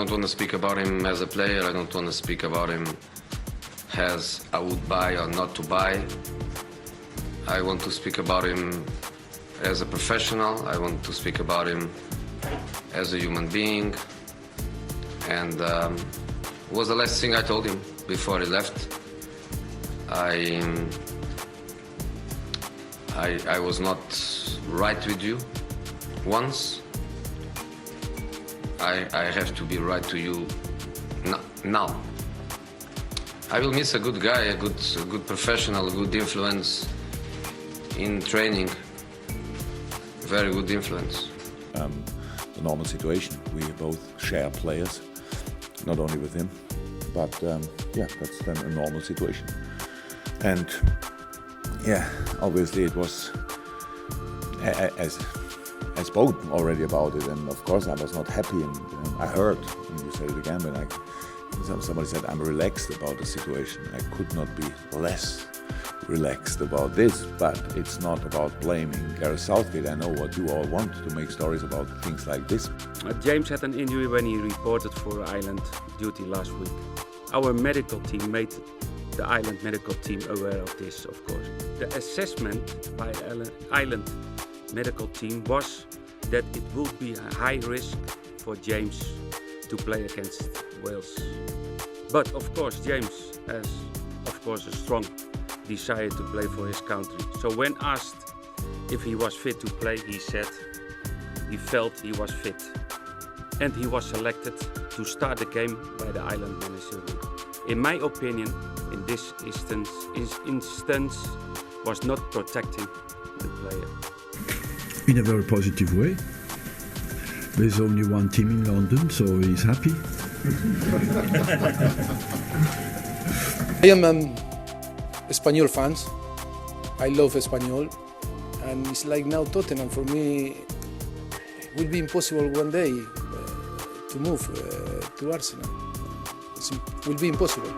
I don't want to speak about him as a player. I don't want to speak about him as I would buy or not to buy. I want to speak about him as a professional. I want to speak about him as a human being. And it was the last thing I told him before he left. I was not right with you once. I have to be right to you now. I will miss a good guy, a good professional, a good influence in training. Very good influence. The normal situation. We both share players, not only with him, but yeah, that's then a normal situation. And yeah, obviously it was, as I spoke already about it, and of course I was not happy, and I heard, and you said it again, when somebody said I'm relaxed about the situation. I could not be less relaxed about this, but it's not about blaming Gareth Southgate. I know what you all want, to make stories about things like this. James had an injury when he reported for Ireland duty last week. Our medical team made the Ireland medical team aware of this, of course. The assessment by Ireland medical team was that it would be a high risk for James to play against Wales. But of course James has a strong desire to play for his country. So when asked if he was fit to play, he said he felt he was fit. And he was selected to start the game by the Ireland manager. In my opinion, in this instance was not protecting the player. In a very positive way. There's only one team in London, so he's happy. I am Espanyol fans. I love Espanyol, and it's like now Tottenham. For me, it will be impossible one day to move to Arsenal. It will be impossible.